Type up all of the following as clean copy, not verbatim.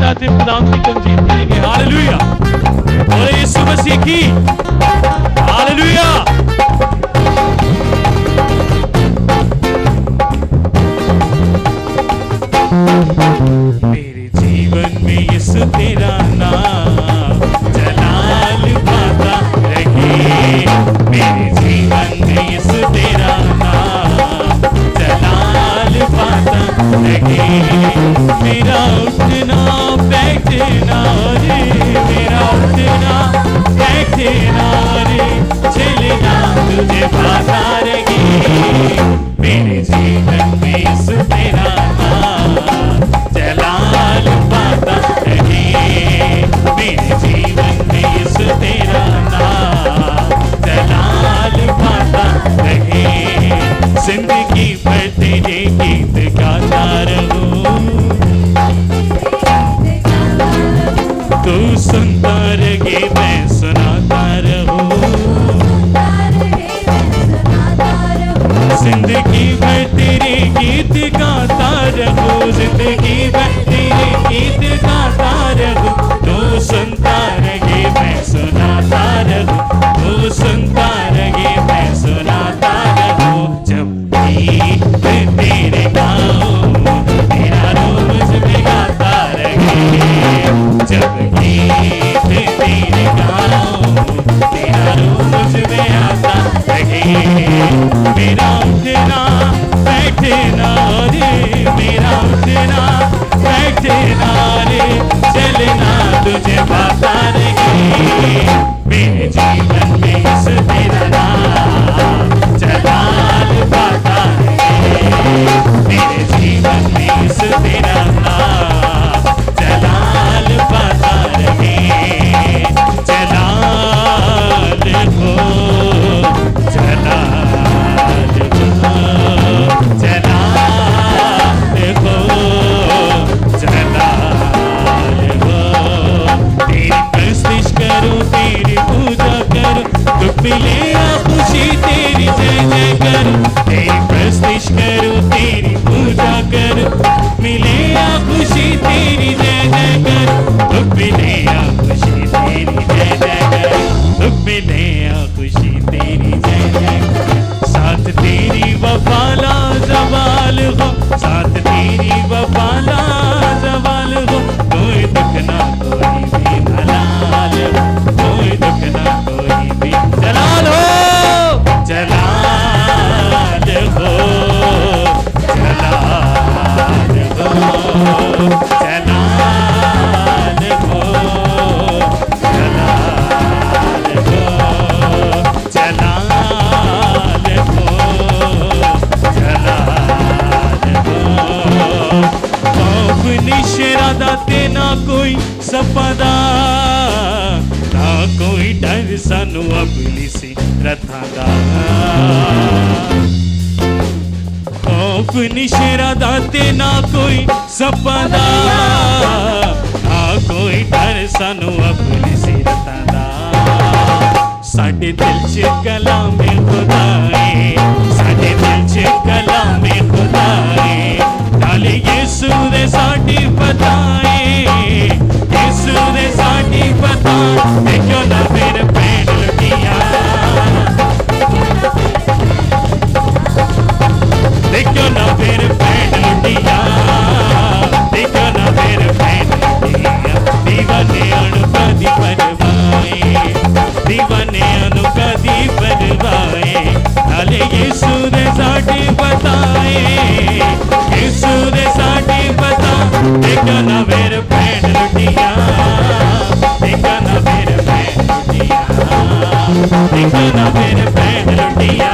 आते खुदाम की तमजीद करेंगे। हालेलुया, बोले यीशु मसीह की हालेलुया। मेरे जीवन में यीशु तेरा नाम जलाल पाता रहे। मेरे जीवन में यीशु तेरा नाम जलाल पाता रहे। मेरा उठना बैठना रे, मेरा उठना बैठना रे, चलना तुझे पाता रहे। मेरे जीवन में यीशु तेरा नाम जलाल पाता रहे। मेरे जीवन में यीशु तेरा नाम जलाल पाता रहे। जिंदगी भर तेरे गीत गाता रहूं, तू सुनता रहे मैं सुनाता रहूं। जिंदगी भर तेरे गीत गाता रहूं, जिंदगी भर तेरे गीत गाता रहूं। तू सुनता रहे मैं सुनाता रहूं, तू सुनता रहे मैं सुनाता रहूं। जब गीत तेरे गाऊं तेरा रूह मुझ में गाता रहे। जब गीत तेरे गाऊं तेरा रूह मुझ में आता रहे। मेरा उठना बैठना रे, मेरा उठना बैठना रे, चलना तुझे पाता रहे। मेरे जीवन में यीशु तेरा नाम जलाल पाता रहे। मेरे जीवन में यीशु तेरा नाम जलाल पाता रहे। जलाल हो जलाल हो जलाल हो जलाल हो। तेरी प्रस्तुति करूं तेरी पूजा करूं, दुख मिले या खुशी तेरी जय जय करूं। तेरी प्रस्तुति करूं तेरी पूजा करूं, मिले या खुशी तेरी जय जय करूं। दुख मिले या खुशी तेरी जय जय करूं, दुख मिले या खुशी तेरी जय जय करूं। साथ तेरी वफाला जवाल हो, साथ तेरी वफाला जवाल हो। कोई दुख ना कोई भी जलाल हो, कोई दुख ना कोई भी जलाल हो। जलाल हो जलाल हो जलाल हो जलाल हो जलाल हो जलाल हो। खौफ निशरादा ते ना कोई सपदा, ना कोई डर सानू अबलिसी रथां दा। खौफ निशरादा ते ना कोई सपदा, ना कोई डर सानू अबलिसी रथां दा। साडे दिल च कलामे खुदा है, साडे दिल च कलामे खुदा है। नाले यीशु दे साडी पता है, यीशु दे साडी पता। देखो ना फिर भैन लुटिया, देखो ना फिर भैन लुटिया, देखो ना फिर भैन लुटिया। दीवाने अनु कदी परवाए, दीवाने अनु कदी परवाए। नाले यीशु दे साडी बताए, यीशु दे साडी बता। देखो ना फिर भैन लुटिया, देखो ना फिर भैन लुटिया, देखो ना फिर भैन लुटिया।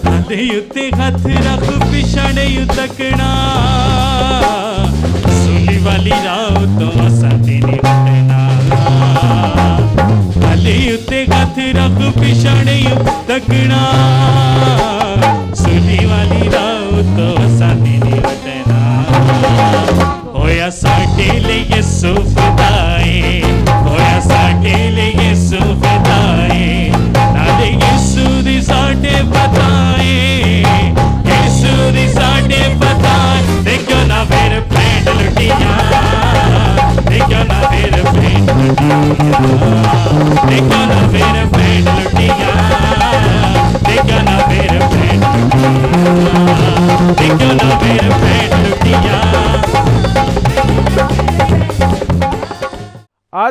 हाले उत्ते हथ रख पिछड़े यू तकना, सुली वाली राह तो असा तेरी हटना। हाले उत्ते हथ रख पिछड़े यू तकना, सुली वाली राह तो असा तेरी हटना। होया साडे लिए यीशु फिदाए, होया साडे लिए यीशु फिदाए। नाले यीशु दी साडे बताए,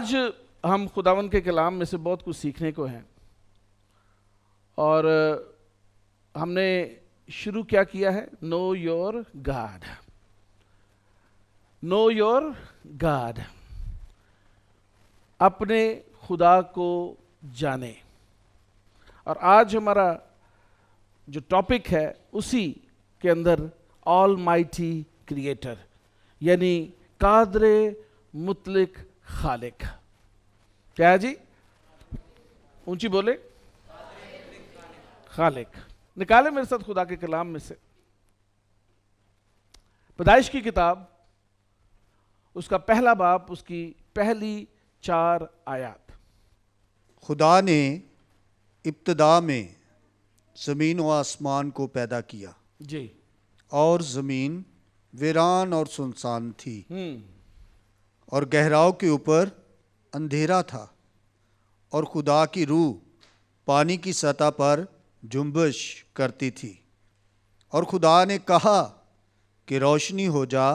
आज हम खुदावंद के कलाम में से बहुत कुछ सीखने को है, और हमने शुरू क्या किया है? Know your God, know your God, अपने खुदा को जाने। और आज हमारा जो टॉपिक है उसी के अंदर ऑल माइटी क्रिएटर, यानी कादरे मुतलिक खालिक। क्या है जी? ऊंची बोले, खालिक। निकाले मेरे साथ खुदा के कलाम में से पैदाइश की किताब, उसका पहला बाब, उसकी पहली 4 आयत। खुदा ने इब्तिदा में ज़मीन व आसमान को पैदा किया जी, और ज़मीन वीरान और सुनसान थी, और गहराव के ऊपर अंधेरा था, और खुदा की रूह पानी की सतह पर जुम्बिश करती थी। और खुदा ने कहा कि रोशनी हो जा,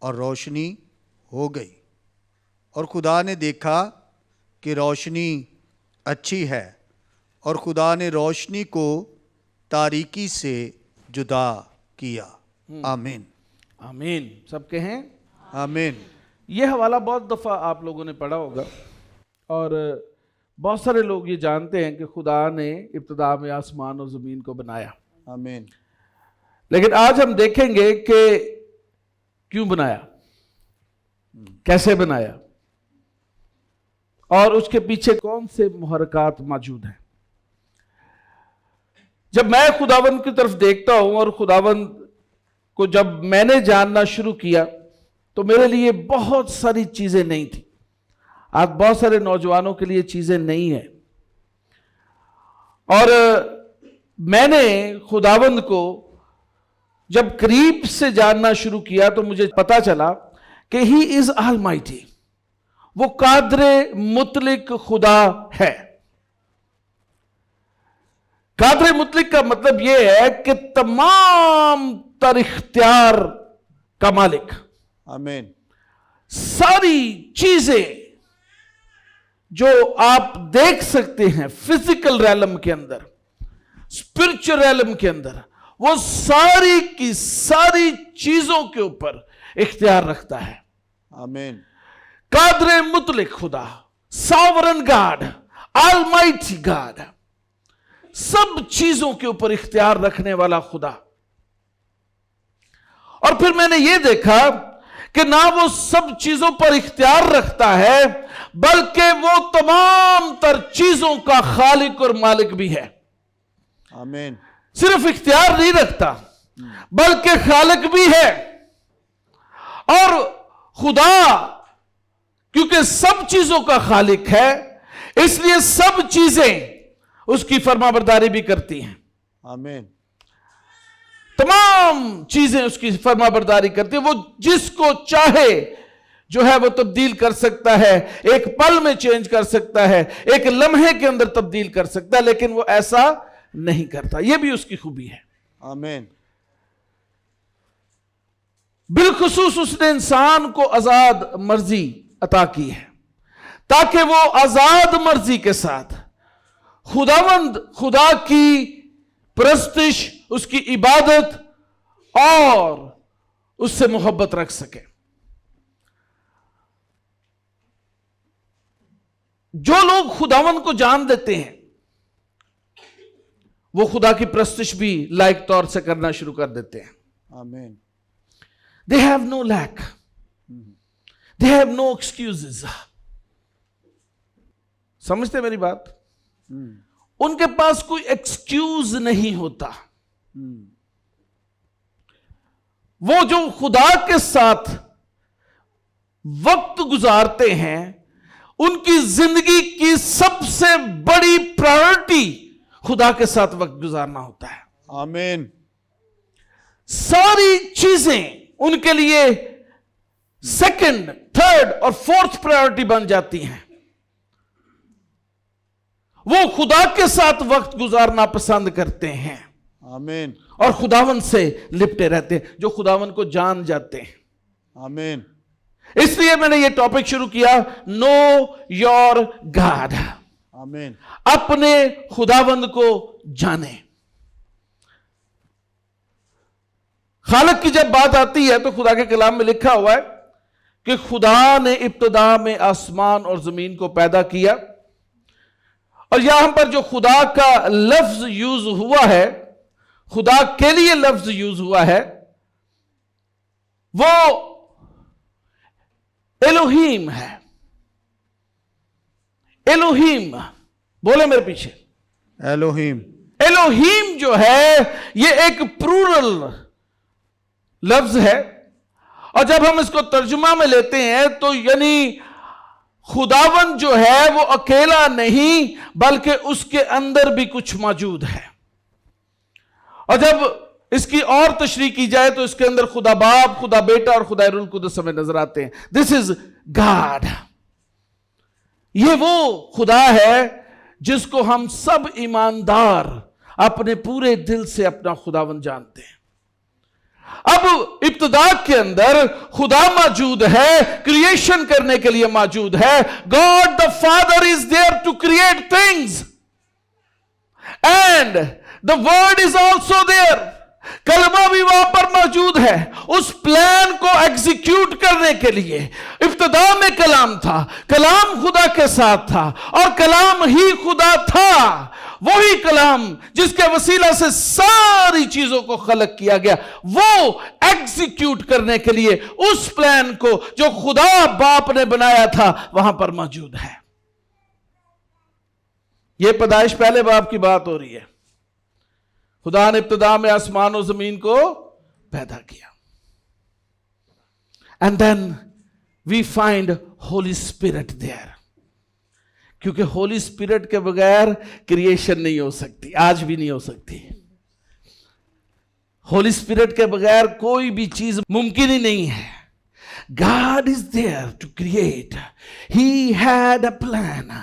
और रोशनी हो गई। और खुदा ने देखा कि रोशनी अच्छी है, और खुदा ने रोशनी को तारीकी से जुदा किया। आमीन, आमीन। सब कहें आमीन। यह हवाला बहुत दफ़ा आप लोगों ने पढ़ा होगा, और बहुत सारे लोग ये जानते हैं कि खुदा ने इब्तिदा में आसमान और ज़मीन को बनाया। आमीन। लेकिन आज हम देखेंगे कि क्यों बनाया, कैसे बनाया, और उसके पीछे कौन से मुहर्रकात मौजूद हैं। जब मैं खुदावंद की तरफ देखता हूं, और खुदावंद को जब मैंने जानना शुरू किया, तो मेरे लिए बहुत सारी चीजें नहीं थी। आज बहुत सारे नौजवानों के लिए चीजें नहीं है। और मैंने खुदावंद को जब करीब से जानना शुरू किया, तो मुझे पता चला कि ही इज ऑलमाइटी, वो कादरे मुतलिक खुदा है। कादरे मुतलिक का मतलब यह है कि तमाम तर इख्तियार का मालिक। आमीन। सारी चीजें जो आप देख सकते हैं फिजिकल रैलम के अंदर, स्पिरिचुअल रैलम के अंदर, वो सारी की सारी चीजों के ऊपर इख्तियार रखता है। आमीन। कादरे मुतलिक खुदा, सॉवरन गॉड, ऑलमाइटी गॉड, सब चीजों के ऊपर इख्तियार रखने वाला खुदा। और फिर मैंने यह देखा कि ना वो सब चीजों पर इख्तियार रखता है, बल्कि वो तमाम तर चीजों का खालिक और मालिक भी है। आमीन। सिर्फ इख्तियार नहीं रखता, बल्कि खालिक भी है। और खुदा क्योंकि सब चीजों का खालिक है, इसलिए सब चीजें उसकी फरमाबरदारी भी करती हैं। आमीन। तमाम चीजें उसकी फरमाबरदारी करती है। वो जिसको चाहे जो है वो तब्दील कर सकता है, एक पल में चेंज कर सकता है, एक लम्हे के अंदर तब्दील कर सकता है, लेकिन वो ऐसा नहीं करता। यह भी उसकी खूबी है। आमीन। बिलखुसूस उसने इंसान को आजाद मर्जी अता की है, ताकि वो आजाद मर्जी के साथ खुदावंद खुदा की परस्तिश, उसकी इबादत और उससे मोहब्बत रख सके। जो लोग खुदावंद को जान देते हैं, वो खुदा की परस्तिश भी लायक तौर से करना शुरू कर देते हैं। आमीन। They have no lack. They have no excuses. समझते मेरी बात? उनके पास कोई एक्सक्यूज नहीं होता। वो जो खुदा के साथ वक्त गुजारते हैं, उनकी जिंदगी की सबसे बड़ी प्रायोरिटी खुदा के साथ वक्त गुजारना होता है। आमीन। सारी चीजें उनके लिए सेकंड, थर्ड और फोर्थ प्रायोरिटी बन जाती हैं। वो खुदा के साथ वक्त गुजारना पसंद करते हैं। आमीन। और खुदावन से लिपटे रहते हैं, जो खुदावन को जान जाते हैं। आमीन। इसलिए मैंने ये टॉपिक शुरू किया, नो योर गॉड। आमीन। अपने खुदावंद को जाने। खालिक की जब बात आती है तो खुदा के कलाम में लिखा हुआ है कि खुदा ने इब्तिदा में आसमान और जमीन को पैदा किया, और यहां पर जो खुदा का लफ्ज यूज हुआ है, खुदा के लिए लफ्ज यूज हुआ है, वो एलोहीम है। एलोहीम, बोले मेरे पीछे, एलोहीम। एलोहीम जो है ये एक प्लूरल लफ्ज है, और जब हम इसको तर्जुमा में लेते हैं तो यानी खुदावन जो है वो अकेला नहीं बल्कि उसके अंदर भी कुछ मौजूद है। और जब इसकी और तशरीह की जाए तो इसके अंदर खुदा बाप, खुदा बेटा और खुदा रूह कुद्दुस हमें नजर आते हैं। This is God. ये वो खुदा है जिसको हम सब ईमानदार अपने पूरे दिल से अपना खुदावन जानते हैं। अब इब्तिदा के अंदर खुदा मौजूद है, क्रिएशन करने के लिए मौजूद है। God the father is there to create things and the word is also there. कलमा भी वहां पर मौजूद है उस प्लान को एग्जीक्यूट करने के लिए। इब्तिदा में कलाम था, कलाम खुदा के साथ था और कलाम ही खुदा था। वही कलाम जिसके वसीला से सारी चीजों को खलक किया गया, वो एग्जीक्यूट करने के लिए उस प्लान को जो खुदा बाप ने बनाया था वहां पर मौजूद है। यह पैदाइश पहले बाप की बात हो रही है। खुदा ने इब्तिदा में आसमान और जमीन को पैदा किया। And then we find holy spirit there, क्योंकि होली स्पिरिट के बगैर क्रिएशन नहीं हो सकती, आज भी नहीं हो सकती। होली स्पिरिट के बगैर कोई भी चीज मुमकिन ही नहीं है। God is there to create, he had a plan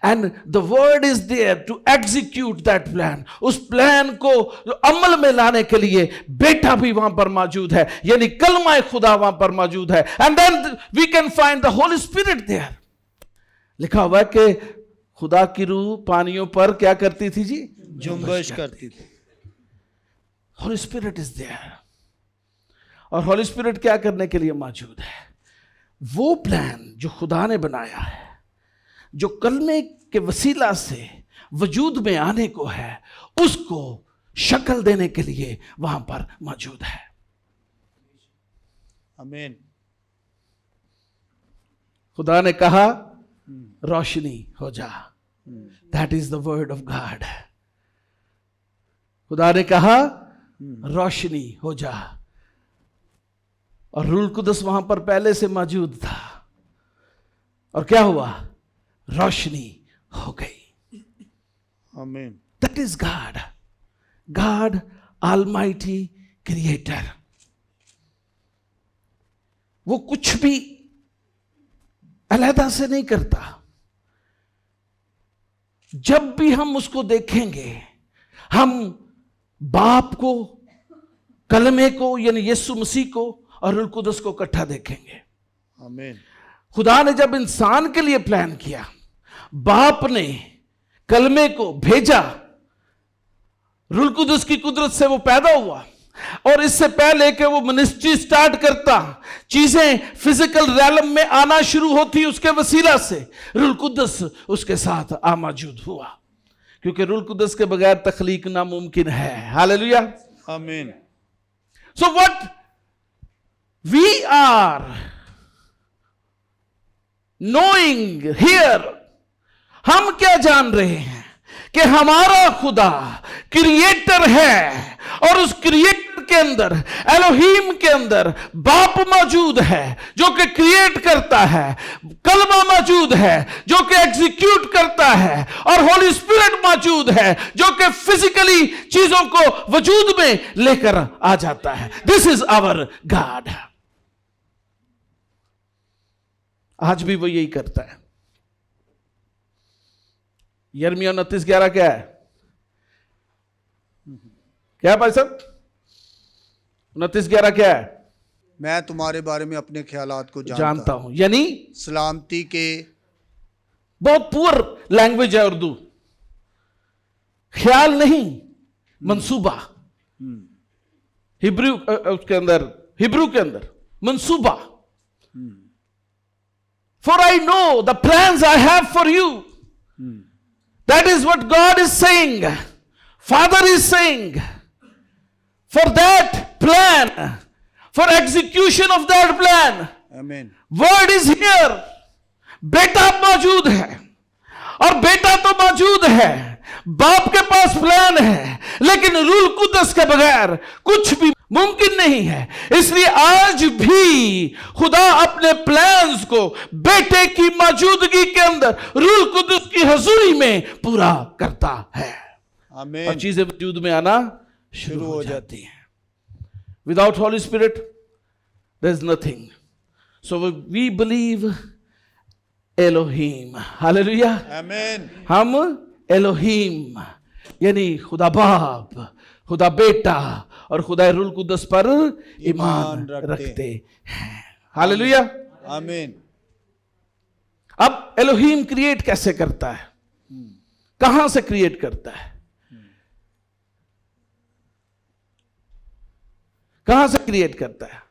and the word is there to execute that plan. उस प्लान को अमल में लाने के लिए बेटा भी वहां पर मौजूद है, यानी कलमा खुदा वहां पर मौजूद है। And then we can find the holy spirit there. लिखा हुआ है कि खुदा की रूह पानियों पर क्या करती थी जी? जुम्बश करती थी। Holy spirit is there. और होली स्पिरिट क्या करने के लिए मौजूद है? वो प्लान जो खुदा ने बनाया है, जो कलमे के वसीला से वजूद में आने को है, उसको शक्ल देने के लिए वहां पर मौजूद है। आमीन। खुदा ने कहा रोशनी हो जा, that is the word of God. खुदा ने कहा रोशनी हो जा, और रूह कुद्दुस वहां पर पहले से मौजूद था, और क्या हुआ? रोशनी हो गई। आमीन। That is God, God almighty creator. वो कुछ भी अलहदा से नहीं करता। जब भी हम उसको देखेंगे, हम बाप को, कलमे को यानी यीशु मसीह को और रूह कुद्दुस को इकट्ठा देखेंगे। आमीन। खुदा ने जब इंसान के लिए प्लान किया, बाप ने कलमे को भेजा, रूह कुद्दुस की कुदरत से वो पैदा हुआ, और इससे पहले कि वो मिनिस्ट्री स्टार्ट करता, चीजें फिजिकल रैलम में आना शुरू होती, उसके वसीला से रूह कुद्दुस उसके साथ आ मौजूद हुआ, क्योंकि रूह कुद्दुस के बगैर तख्लीक नामुमकिन है। Hallelujah. Amen. So what we are knowing here, हम क्या जान रहे हैं कि हमारा खुदा क्रिएटर है, और उस क्रिएटर के अंदर, एलोहीम के अंदर बाप मौजूद है जो कि क्रिएट करता है, कलमा मौजूद है जो कि एग्जीक्यूट करता है, और होली स्पिरिट मौजूद है जो कि फिजिकली चीजों को वजूद में लेकर आ जाता है। This is our God. आज भी वो यही करता है। यिर्मयाह 29:11 क्या है? क्या भाई साहब? 29:11 क्या है? मैं तुम्हारे बारे में अपने ख्यालात को जानता हूं, यानी सलामती के। बहुत पुअर लैंग्वेज है उर्दू। ख्याल नहीं, मंसूबा। हिब्रू उसके अंदर, हिब्रू के अंदर मंसूबा। For I know the plans I have for you. That is what God is saying. Father is saying. For that plan, for execution of that plan, आमीन। word is here. बेटा मौजूद है, और बेटा तो मौजूद है, बाप के पास प्लान है, लेकिन रूल कुदस के बगैर कुछ भी मुमकिन नहीं है। इसलिए आज भी खुदा अपने प्लान्स को बेटे की मौजूदगी के अंदर रूल कुदस की हजूरी में पूरा करता है, आमीन। और चीजें वजूद में आना शुरू हो जाती हैं। Without holy spirit there is nothing. So we believe Elohim. Hallelujah. Amen. हम एलोहीम यानी खुदा बाप, खुदा बेटा और खुदा रूल कुदस पर ईमान रखते हैं। हालेलुया। आमीन। अब एलोहीम क्रिएट कैसे करता है, कहां से क्रिएट करता है, कहां से क्रिएट करता है?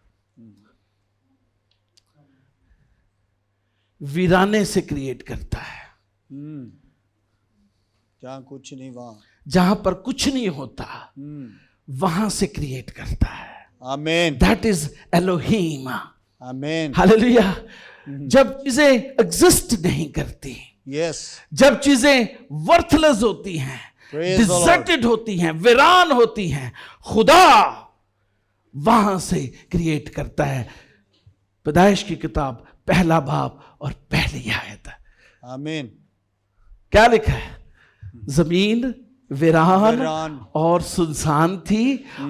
वीराने से क्रिएट करता है। जहां कुछ नहीं वहां, जहां पर कुछ नहीं होता वहां से क्रिएट करता है। आमीन। That is Elohim. आमीन। हालेलुया। जब चीजें एग्जिस्ट नहीं करती, यस, जब चीजें वर्थलेस होती हैं, Praise the Lord. डिजर्टेड होती हैं, वीरान होती हैं, खुदा वहां से क्रिएट करता है। पैदाइश की किताब पहला बाब और पहली आयत। आमीन। क्या लिखा है? जमीन वीरान वीरान और सुनसान थी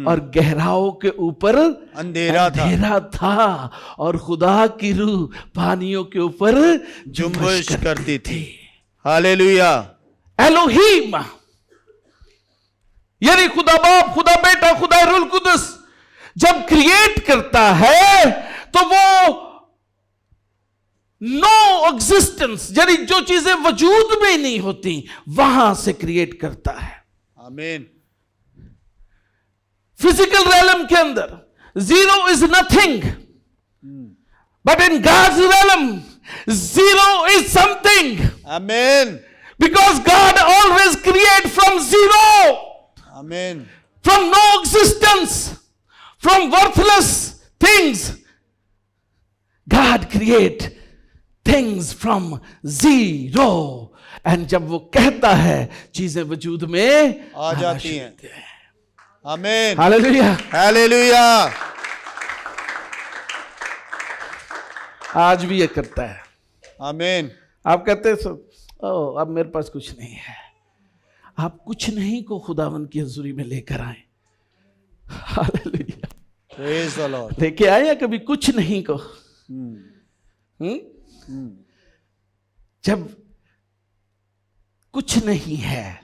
और गहराओं के ऊपर अंधेरा था और खुदा की रूह पानियों के ऊपर जुम्बिश करती थी। हालेलुया। एलोहीम यानी खुदा बाप, खुदा बेटा, खुदा रूल कुदस जब क्रिएट करता है तो वो नो एग्जिस्टेंस यानी जो चीजें वजूद में नहीं होती वहां से क्रिएट करता है। आमीन। फिजिकल रैलम के अंदर zero is nothing, but in God's realm zero is something. आमीन। Because God always create from zero, आमीन। From no existence, from worthless things God create things from zero. And जब वो कहता है चीजें वजूद में आ जाती हैं। आमीन। हालेलुया। हालेलुया। आज भी ये करता है। आमीन। आप कहते हैं ओ अब मेरे पास कुछ नहीं है। आप कुछ नहीं को खुदावन की हजूरी में लेकर आए। हालेलुया। Praise the Lord. लेके आए या कभी कुछ नहीं को? जब कुछ नहीं है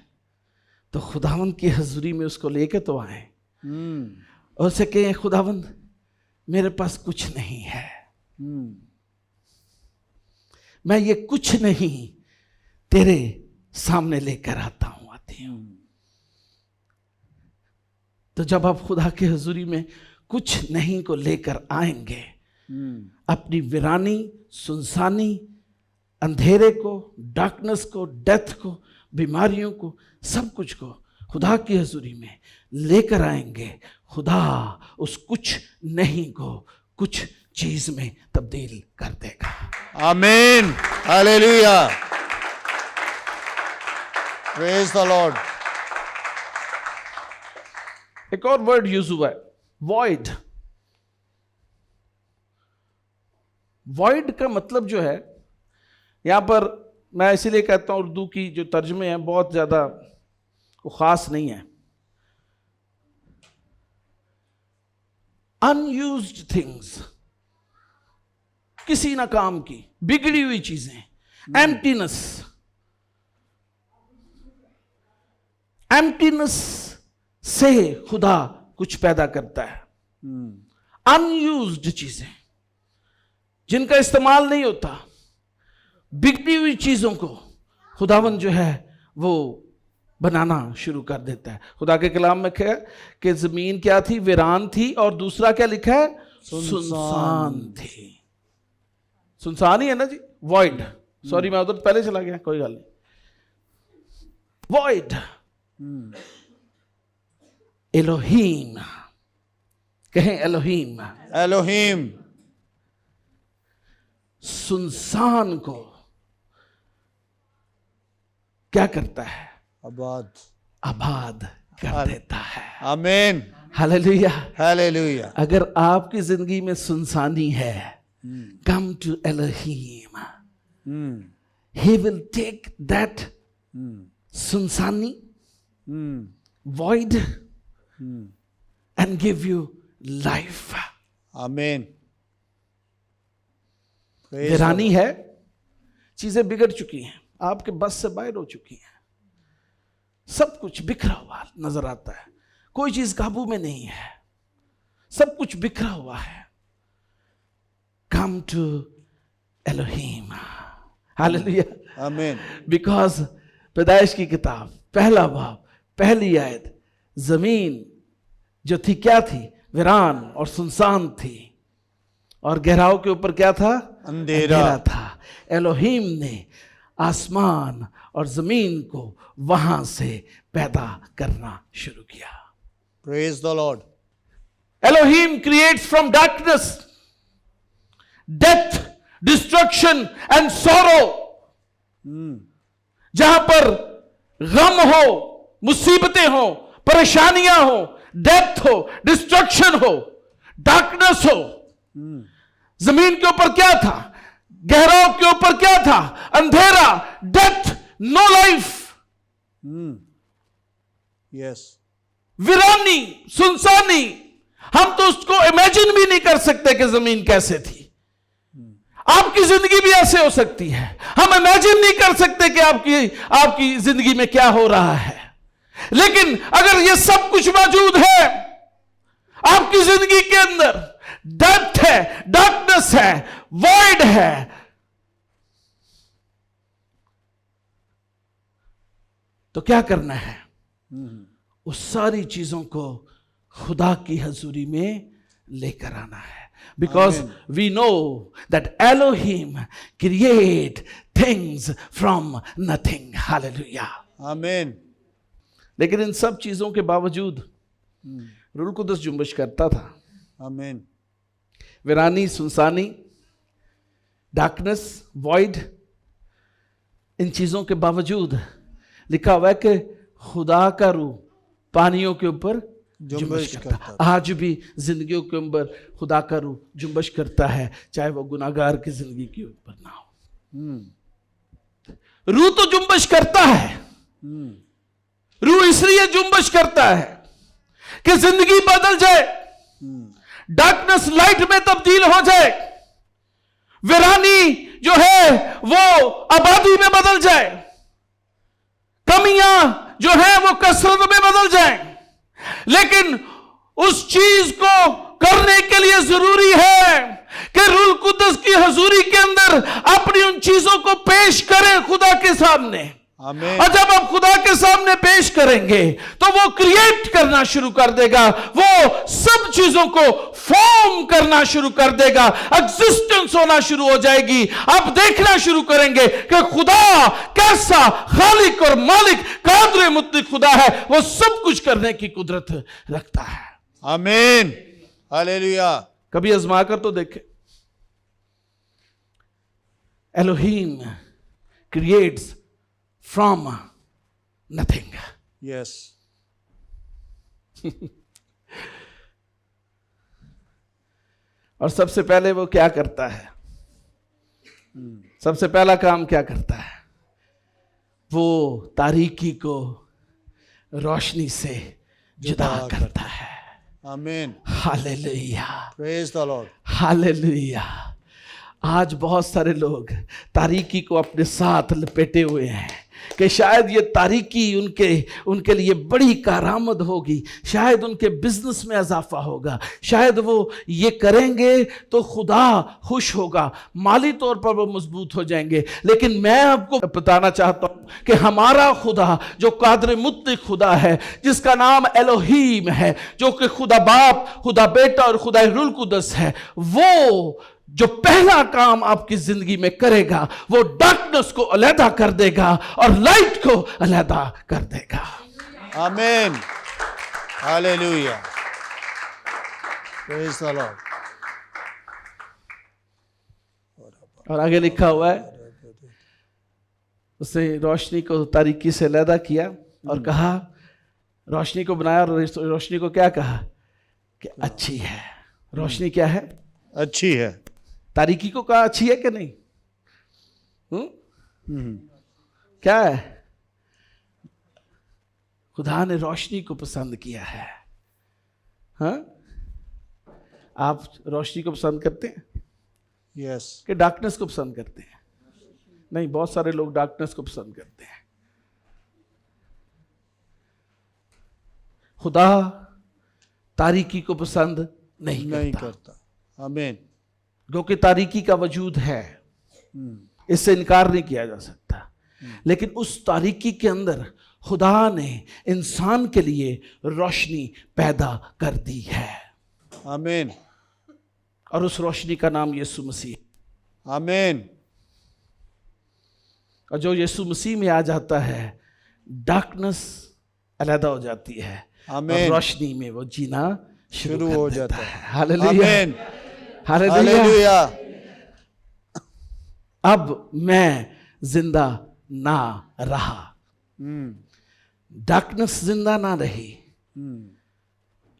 तो खुदावंद की हजूरी में उसको लेके तो आए और उसे कहें खुदावंद मेरे पास कुछ नहीं है, मैं ये कुछ नहीं तेरे सामने लेकर आता हूं, आती हूं। तो जब आप खुदा की हजूरी में कुछ नहीं को लेकर आएंगे, अपनी वीरानी, सुनसानी, अंधेरे को, डार्कनेस को, डेथ को, बीमारियों को, सब कुछ को खुदा की हजूरी में लेकर आएंगे, खुदा उस कुछ नहीं को कुछ चीज में तब्दील कर देगा। आमीन। हालेलुया। Praise the Lord. एक और वर्ड यूज हुआ है, वॉइड। वॉइड का मतलब जो है, यहां पर मैं इसीलिए कहता हूं उर्दू की जो तर्जमे हैं बहुत ज्यादा खास नहीं है। अनयूज्ड थिंग्स, किसी ना काम की बिगड़ी हुई चीजें, एम्प्टीनेस। एम्प्टीनेस से खुदा कुछ पैदा करता है। अनयूज्ड चीजें, जिनका इस्तेमाल नहीं होता, बिकती हुई चीजों को खुदावंद जो है वो बनाना शुरू कर देता है। खुदा के कलाम में क्या है कि जमीन क्या थी? वीरान थी। और दूसरा क्या लिखा है? सुनसान थी। सुनसान ही है ना जी, वॉइड। सॉरी मैं उधर पहले चला गया, कोई गल नहीं। वॉइड। एलोहीम, कहें एलोहीम। एलोहीम। सुनसान को क्या करता है? आबाद कर देता है। आमीन। हालेलुया। हालेलुया। अगर आपकी जिंदगी में सुनसानी है, come to Elohim. He will take that सुनसानी, void, and give you life. आमीन। वीरानी है, चीजें बिगड़ चुकी हैं, आपके बस से बाहर हो चुकी हैं, सब कुछ बिखरा हुआ नजर आता है, कोई चीज काबू में नहीं है, सब कुछ बिखरा हुआ है। Come to Elohim. हालेलुया। आमीन। बिकॉज पैदाइश की किताब पहला बाब पहली आयत, जमीन जो थी क्या थी? वीरान और सुनसान थी, और गहराव के ऊपर क्या था? अंधेरा था। एलोहीम ने आसमान और जमीन को वहां से पैदा करना शुरू किया। Praise the Lord. Elohim creates from darkness death, destruction and सोरो। जहां पर गम हो, मुसीबतें हो, परेशानियां हो, डेथ हो, डिस्ट्रक्शन हो, डार्कनेस हो। जमीन के ऊपर क्या था? गहराव के ऊपर क्या था? अंधेरा, डेथ, नो लाइफ। यस। वीरानी, सुनसानी। हम तो उसको इमेजिन भी नहीं कर सकते कि जमीन कैसे थी। आपकी जिंदगी भी ऐसे हो सकती है, हम इमेजिन नहीं कर सकते कि आपकी जिंदगी में क्या हो रहा है। लेकिन अगर ये सब कुछ मौजूद है आपकी जिंदगी के अंदर, डेथ है, डार्कनेस है, वॉइड है, तो क्या करना है? उस सारी चीजों को खुदा की हजूरी में लेकर आना है। Because we know that Elohim create things from nothing. Hallelujah. आमीन। लेकिन इन सब चीजों के बावजूद रूह कुदस जुम्बश करता था। आमीन। वीरानी, सुनसानी, डार्कनेस, वॉइड, इन चीजों के बावजूद लिखा हुआ है कि खुदा का रूह पानियों के ऊपर जुम्बश करता। आज भी जिंदगियों के ऊपर खुदा का रूह जुम्बश करता है, चाहे वो गुनाहगार की जिंदगी के ऊपर ना हो। रूह तो जुम्बश करता है। रूह इसलिए जुम्बश करता है कि जिंदगी बदल जाए, डार्कनेस लाइट में तब्दील हो जाए, वीरानी जो है वो आबादी में बदल जाए, कमियां जो है वो कसरत में बदल जाए। लेकिन उस चीज को करने के लिए जरूरी है कि रूह कुदस की हजूरी के अंदर अपनी उन चीजों को पेश करें खुदा के सामने। आमीन। और जब आप खुदा के सामने पेश करेंगे तो वो क्रिएट करना शुरू कर देगा, वो सब चीजों को फॉर्म करना शुरू कर देगा, एग्जिस्टेंस होना शुरू हो जाएगी। आप देखना शुरू करेंगे कि खुदा कैसा खालिक और मालिक कादिर मुतलक खुदा है, वो सब कुछ करने की कुदरत रखता है। आमीन। हालेलुया। कभी आजमा कर तो देखे। Elohim creates from nothing. Yes. और सबसे पहले वो क्या करता है? सबसे पहला काम क्या करता है? वो तारीकी को रोशनी से जुदा करता है। आमीन। Hallelujah. Praise the Lord. Hallelujah. आज बहुत सारे लोग तारीकी को अपने साथ लपेटे हुए हैं, कि शायद ये तारीकी उनके लिए बड़ी कारामद होगी, शायद उनके बिजनेस में इजाफा होगा, शायद वो ये करेंगे तो खुदा खुश होगा, माली तौर पर वो मजबूत हो जाएंगे। लेकिन मैं आपको बताना चाहता हूं कि हमारा खुदा जो कादिर मुत्तक़ खुदा है, जिसका नाम एलोहीम है, जो कि खुदा बाप, खुदा बेटा और खुदा रूह कुदस है, वो जो पहला काम आपकी जिंदगी में करेगा वो डार्कनेस को अलहदा कर देगा और लाइट को अलहदा कर देगा। आमीन, हालेलुया, प्रेज़ द लॉर्ड। और आगे लिखा हुआ है, उसने रोशनी को तारीकी से अलहदा किया और कहा, रोशनी को बनाया और रोशनी को क्या कहा कि अच्छी है। रोशनी क्या है? अच्छी है। तारीकी को कहा अच्छी है कि नहीं? क्या है? खुदा ने रोशनी को पसंद किया है। हाँ, आप रोशनी को पसंद करते हैं यस कि डार्कनेस को पसंद करते हैं? नहीं, बहुत सारे लोग डार्कनेस को पसंद करते हैं। खुदा तारीकी को पसंद नहीं करता। आमीन। क्योंकि तारीकी का वजूद है, इससे इनकार नहीं किया जा सकता, लेकिन उस तारीकी के अंदर खुदा ने इंसान के लिए रोशनी पैदा कर दी है। आमीन। और उस रोशनी का नाम यीशु मसीह। आमीन। और जो यीशु मसीह में आ जाता है, डार्कनेस अलहदा हो जाती है और रोशनी में वो जीना शुरू हो जाता है। Hallelujah, hallelujah. अब मैं जिंदा ना रहा, डार्कनेस जिंदा ना रही,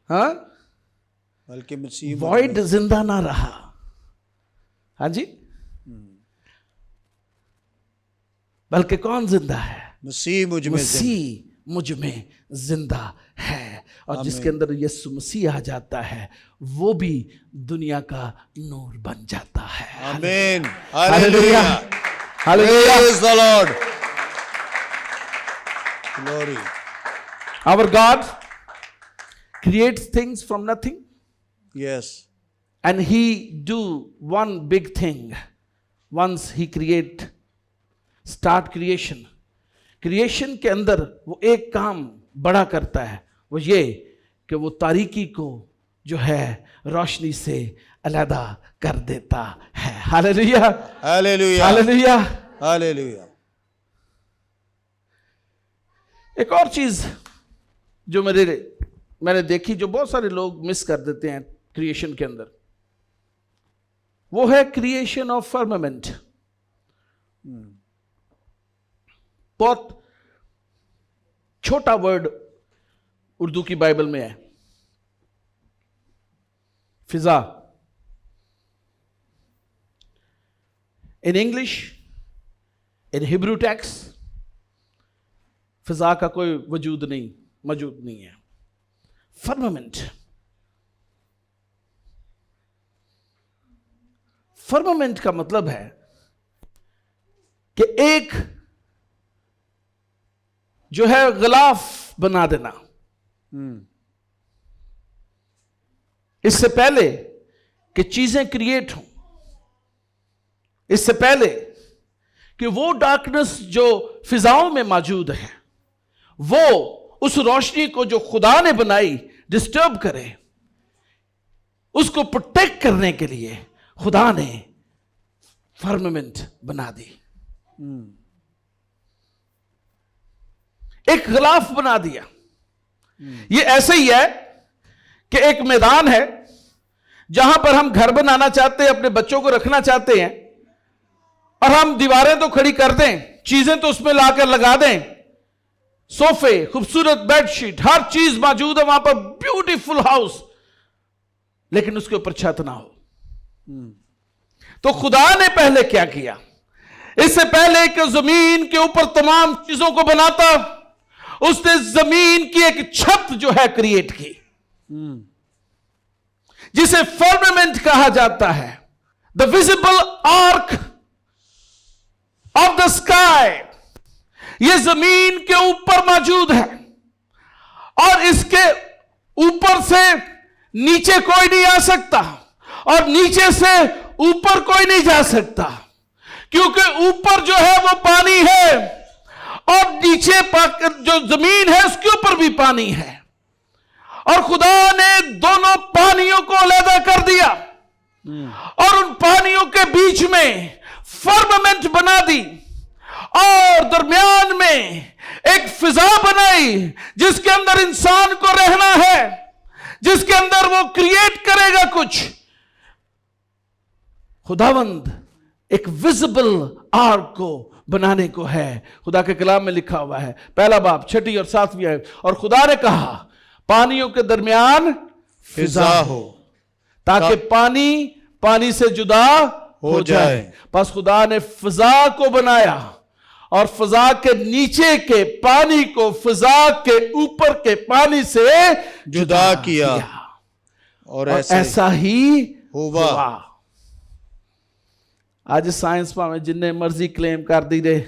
हाँ, बल्कि मसीह वॉइड जिंदा ना रहा। हाँ जी, बल्कि कौन जिंदा है? मसीह मुझ में जिंदा है। और जिसके अंदर यीशु मसीह आ जाता है, वो भी दुनिया का नूर बन जाता है। आमीन, hallelujah, hallelujah, praise the Lord, glory. Our God creates things from nothing, yes, and he do one big thing once he start creation के अंदर वो एक काम बड़ा करता है, वो ये कि वो तारीकी को जो है रोशनी से अलहदा कर देता है। Hallelujah, hallelujah, hallelujah, hallelujah. एक और चीज जो मैंने देखी, जो बहुत सारे लोग मिस कर देते हैं क्रिएशन के अंदर, वो है क्रिएशन ऑफ फर्मामेंट। बहुत छोटा वर्ड उर्दू की बाइबल में है, फिजा। In English, in Hebrew text, फिजा का कोई मौजूद नहीं है। फर्मामेंट का मतलब है कि एक जो है गिलाफ बना देना। इससे पहले कि चीजें क्रिएट हों, इससे पहले कि वो डार्कनेस जो फिजाओं में मौजूद है, वो उस रोशनी को जो खुदा ने बनाई डिस्टर्ब करे, उसको प्रोटेक्ट करने के लिए खुदा ने फर्मामेंट बना दी, एक गिलाफ बना दिया। ये ऐसे ही है कि एक मैदान है जहां पर हम घर बनाना चाहते हैं, अपने बच्चों को रखना चाहते हैं, और हम दीवारें तो खड़ी कर दें, चीजें तो उसमें लाकर लगा दें, सोफे, खूबसूरत बेडशीट, हर चीज मौजूद है वहां पर, ब्यूटीफुल हाउस, लेकिन उसके ऊपर छत ना हो। तो खुदा ने पहले क्या किया? इससे पहले कि जमीन के ऊपर तमाम चीजों को बनाता, उसने जमीन की एक छत जो है क्रिएट की, जिसे फर्मामेंट कहा जाता है, the visible arc of the sky. ये जमीन के ऊपर मौजूद है और इसके ऊपर से नीचे कोई नहीं आ सकता और नीचे से ऊपर कोई नहीं जा सकता, क्योंकि ऊपर जो है वो पानी है और नीचे जो जमीन है उसके ऊपर भी पानी है। और खुदा ने दोनों पानियों को अलग कर दिया और उन पानियों के बीच में फर्मामेंट बना दी और दरमियान में एक फिजा बनाई जिसके अंदर इंसान को रहना है, जिसके अंदर वो क्रिएट करेगा कुछ। खुदावंद एक विजिबल आर्क को बनाने को है। खुदा के कलाम में लिखा हुआ है, पहला बाब 6 और 7 आयत, और खुदा ने कहा पानियों के दरमियान फिजा हो ताकि पानी पानी से जुदा हो जाए। बस खुदा ने फिजा को बनाया और फिजा के नीचे के पानी को फिजा के ऊपर के पानी से जुदा किया और ऐसा ही हुआ। आज साइंस में जिन्ने मर्जी क्लेम कर दी रहे,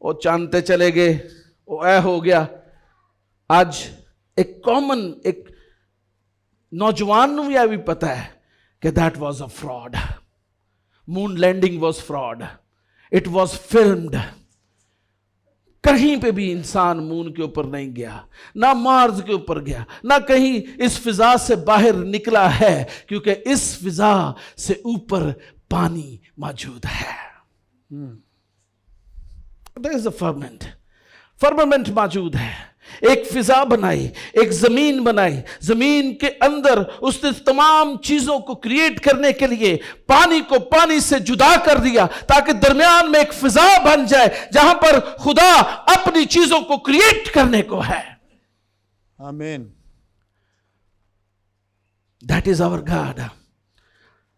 वो चांदते चले गए, वो ऐ हो गया। आज एक कॉमन एक नौजवान भी यह भी पता है कि that was a fraud. Moon landing was fraud, it was filmed. कहीं पे भी इंसान मून के ऊपर नहीं गया, ना मार्स के ऊपर गया, ना कहीं इस फिजा से बाहर निकला है, क्योंकि इस फिजा से ऊपर पानी मौजूद है। There is a firmament, firmament मौजूद है। एक फिजा बनाई, एक जमीन बनाई, जमीन के अंदर उसने तमाम चीजों को क्रिएट करने के लिए पानी को पानी से जुदा कर दिया ताकि दरमियान में एक फिजा बन जाए जहां पर खुदा अपनी चीजों को क्रिएट करने को है। आमीन। That is our God.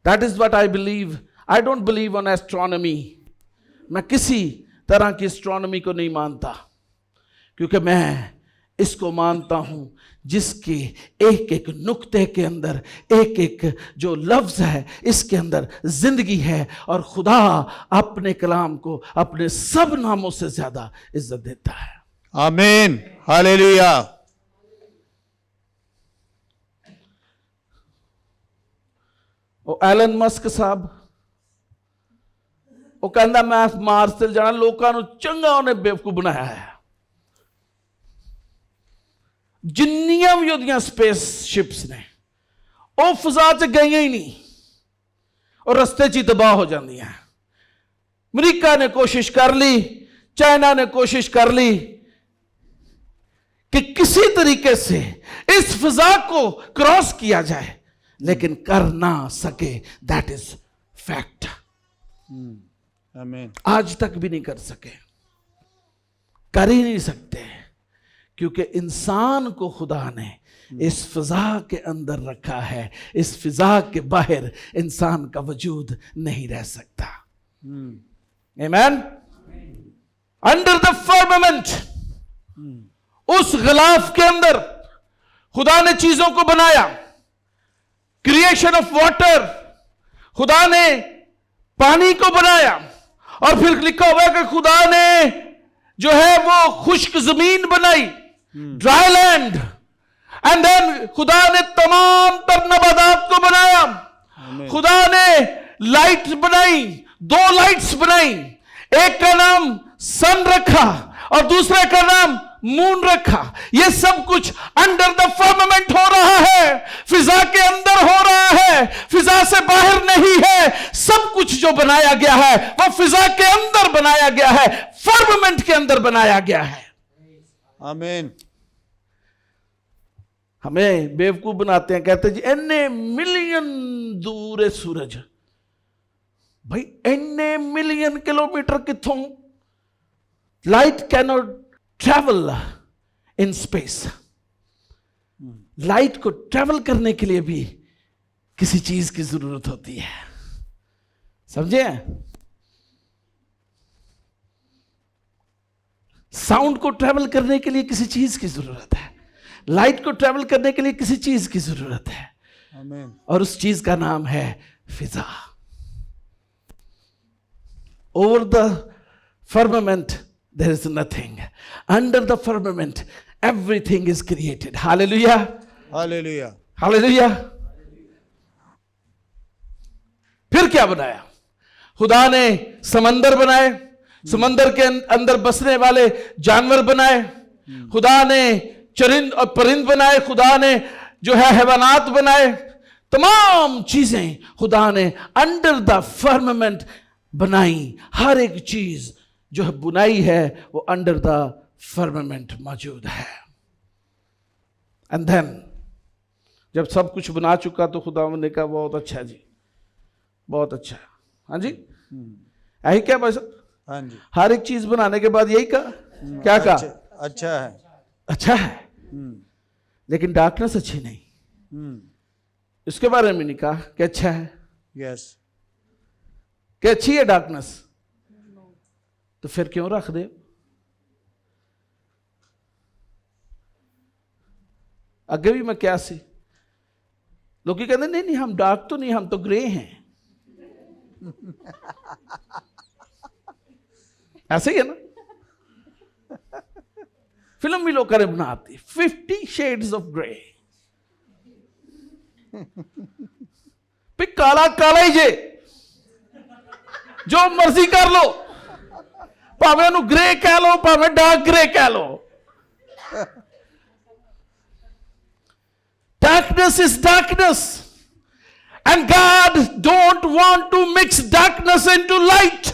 That is what I believe. I don't believe on astronomy. मैं किसी तरह की एस्ट्रोनॉमी को नहीं मानता, क्योंकि मैं इसको मानता हूं जिसके एक एक नुक्ते के अंदर एक एक जो लफ्ज है इसके अंदर जिंदगी है, और खुदा अपने कलाम को अपने सब नामों से ज्यादा इज्जत देता है। आमीन, हालेलुया। ਉਹ ਐਲਨ ਮਸਕ ਸਾਹਿਬ ਉਹ ਕਹਿੰਦਾ ਮੈਂ ਮਾਰਸ ਤੇ ਜਾਣਾ, ਲੋਕਾਂ ਨੂੰ ਚੰਗਾ ਉਹਨੇ ਬੇਵਕੂਫ ਬਣਾਇਆ ਹੈ। ਜਿੰਨੀਆਂ ਵੀ ਉਹਦੀਆਂ ਸਪੇਸ ਸ਼ਿਪਸ ਨੇ ਉਹ ਫਜ਼ਾ 'ਚ ਗਈਆਂ ਹੀ ਨਹੀਂ, ਉਹ ਰਸਤੇ 'ਚ ਹੀ ਤਬਾਹ ਹੋ ਜਾਂਦੀਆਂ। ਅਮਰੀਕਾ ਨੇ ਕੋਸ਼ਿਸ਼ ਕਰ ली, चाइना ने कोशिश कर ली कि किसी तरीके से इस फिजा को क्रॉस किया जाए, लेकिन कर ना सके। That is fact. आमीन। आज तक भी नहीं कर सके, कर ही नहीं सकते, क्योंकि इंसान को खुदा ने इस फिजा के अंदर रखा है। इस फिजा के बाहर इंसान का वजूद नहीं रह सकता। आमीन। अंडर द फर्मामेंट, उस गिलाफ के अंदर खुदा ने चीजों को बनाया। क्रिएशन ऑफ वाटर, खुदा ने पानी को बनाया, और फिर लिखा हुआ है कि खुदा ने जो है वो खुश्क जमीन बनाई, ड्राई लैंड, एंड देन खुदा ने तमाम तर नबातात को बनाया। खुदा ने लाइट बनाई, 2 लाइट्स बनाई, एक का नाम सन रखा और दूसरे का नाम मून रखा। यह सब कुछ अंडर द फर्मामेंट हो रहा है, फिजा के अंदर हो रहा है, फिजा से बाहर नहीं है। सब कुछ जो बनाया गया है वह फिजा के अंदर बनाया गया है, फर्मामेंट के अंदर बनाया गया है। आमीन। हमें बेवकूफ बनाते हैं, कहते हैं जी इन्ने मिलियन दूर है सूरज। भाई इन्ने मिलियन किलोमीटर किथों? Light cannot travel in space. Light को ट्रैवल करने के लिए भी किसी चीज की जरूरत होती है, समझे? साउंड को ट्रैवल करने के लिए किसी चीज की जरूरत है, लाइट को ट्रैवल करने के लिए किसी चीज की जरूरत है। आमीन। और उस चीज का नाम है फिजा। Over the firmament there is nothing. Under the firmament, everything is created. Hallelujah. Hallelujah. Hallelujah. फिर क्या बनाया? खुदा ने समंदर बनाए, समंदर के अंदर बसने वाले जानवर बनाए, खुदा ने चरिंद और परिंद बनाए, खुदा ने जो है हैवानात बनाए, तमाम चीजें खुदा ने अंडर द फर्मामेंट बनाई। हर एक चीज जो है बुनाई है वो अंडर द फर्मामेंट मौजूद है। एंड देन जब सब कुछ बना चुका तो खुदा ने कहा बहुत अच्छा जी, बहुत अच्छा। हाँ जी, यही क्या भाई साहब? हाँ जी, हर एक चीज बनाने के बाद यही कहा, क्या कहा? अच्छा है। अच्छा है, लेकिन डार्कनेस अच्छी नहीं, इसके बारे में नहीं कहा कि अच्छा है, यस, कि अच्छी है डार्कनेस, तो फिर क्यों रख दे? आगे भी मैं क्या सी लोग कहते नहीं नहीं हम डार्क तो नहीं, हम तो ग्रे हैं। ऐसे ही है ना, फिल्म भी लोग करे बनाती 50 शेड्स ऑफ ग्रे। काला काला ही जे, जो मर्जी कर लो, भावे उन्हें ग्रे कह लो, भावे डार्क ग्रे कह लो। Darkness is darkness, and God don't want to mix darkness into light.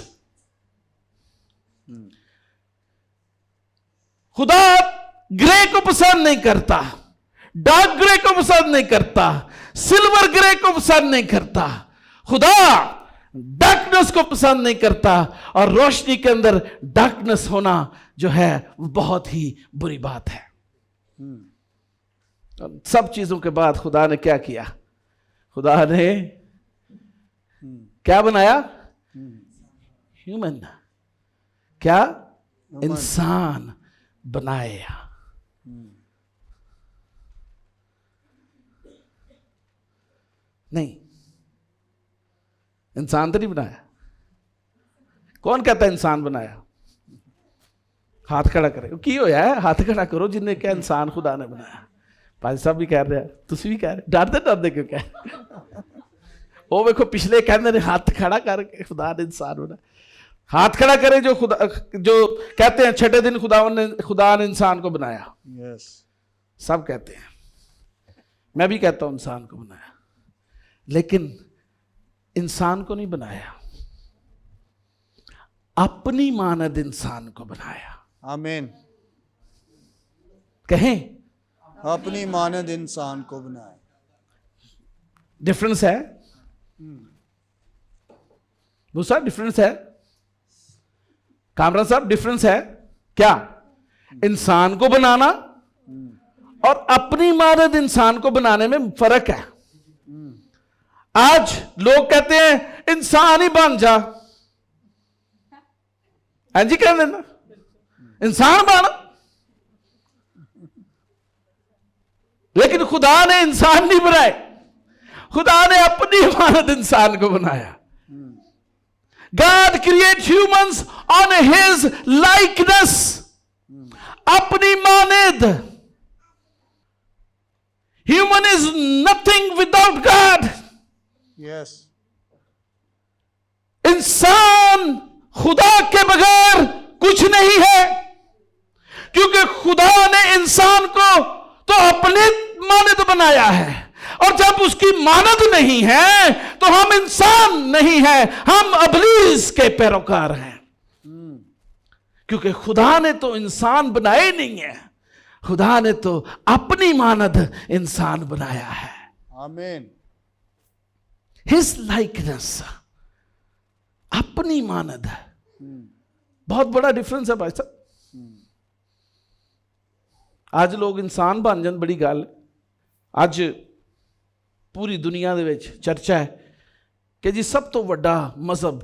खुदा ग्रे को पसंद नहीं करता, डार्क ग्रे को पसंद नहीं करता, सिल्वर ग्रे को पसंद नहीं करता। खुदा डार्कनेस को पसंद नहीं करता, और रोशनी के अंदर डार्कनेस होना जो है वो बहुत ही बुरी बात है। सब चीजों के बाद खुदा ने क्या किया? खुदा ने क्या बनाया? ह्यूमन। क्या? इंसान बनाया। नहीं, इंसान तो नहीं बनाया। कौन कहता है इंसान बनाया? हाथ खड़ा करे की होया है, हाथ खड़ा करो जिन्हें क्या इंसान खुदा ने बनाया। भाई साहब भी कह रहे हैं, तुम भी कह रहे, डरते डरते क्यों कह? वो देखो पिछले कहते ने हाथ खड़ा करके खुदा ने इंसान बनाया। हाथ खड़ा करे जो खुदा, जो कहते हैं छठे दिन खुदा ने इंसान को बनाया। यस, सब कहते हैं, मैं भी कहता हूं इंसान को बनाया, लेकिन इंसान को नहीं बनाया, अपनी मानद इंसान को बनाया। आमीन। कहें अपनी मानद इंसान को बनाए। डिफरेंस है, दूसरा डिफरेंस है। कामरान साहब डिफरेंस है क्या? इंसान को बनाना और अपनी मानद इंसान को बनाने में फर्क है। आज लोग कहते हैं इंसान ही बन जा, हाँ जी कहते ना, इंसान बन, लेकिन खुदा ने इंसान नहीं बनाए, खुदा ने अपनी मानद इंसान को बनाया। God create humans on his likeness, अपनी मानद। Human is nothing without God. Yes, इंसान खुदा के बगैर कुछ नहीं है, क्योंकि खुदा ने इंसान को तो अपनी मानद बनाया है, और जब उसकी मानद नहीं है तो हम इंसान नहीं है, हम अबलीस के पैरोकार हैं। क्योंकि खुदा ने तो इंसान बनाए नहीं है, खुदा ने तो अपनी मानद इंसान बनाया है। आमीन। हिज लाइकनेस, अपनी मानद। बहुत बड़ा डिफरेंस है भाई साहब। आज लोग इंसान बन जान बड़ी गल। आज पूरी दुनिया दे विच चर्चा है कि जी सब तो वड्डा मजहब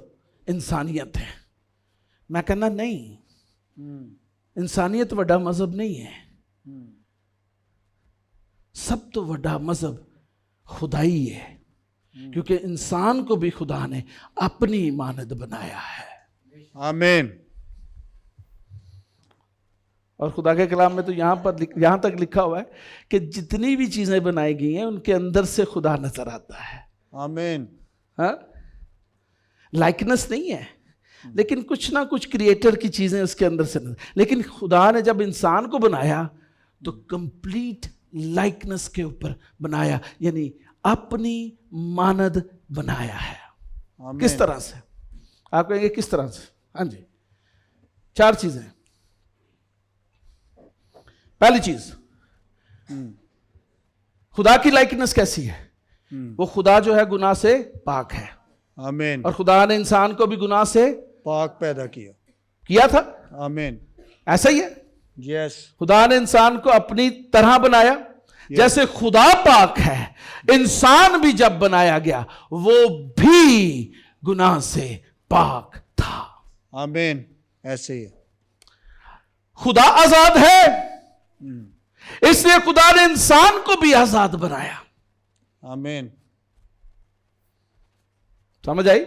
इंसानियत है। मैं कहना नहीं, इंसानियत वड्डा मजहब नहीं है, सब तो वड्डा मजहब खुदाई है, क्योंकि इंसान को भी खुदा ने अपनी मानद बनाया है। आमीन। और खुदा के कलाम में तो यहाँ तक लिखा हुआ है कि जितनी भी चीजें बनाई गई हैं उनके अंदर से खुदा नजर आता है। आमीन। हाँ, लाइकनेस नहीं है, लेकिन कुछ ना कुछ क्रिएटर की चीजें उसके अंदर से लेकिन खुदा ने जब इंसान को बनाया तो कंप्लीट लाइकनेस के ऊपर बनाया, यानी अपनी मानद बनाया है। आमीन। किस तरह से? आप कहेंगे किस तरह से? हाँ जी, 4 चीजें। पहली चीज, खुदा की लाइकनेस कैसी है? वो खुदा जो है गुनाह से पाक है। आमीन। और खुदा ने इंसान को भी गुनाह से पाक पैदा किया था। आमीन। ऐसा ही है, यस। खुदा ने इंसान को अपनी तरह बनाया। जैसे खुदा पाक है, इंसान भी जब बनाया गया वो भी गुनाह से पाक था। आमीन। ऐसे ही है। खुदा आजाद है, इसलिए खुदा ने इंसान को भी आजाद बनाया। आमीन। समझ आई?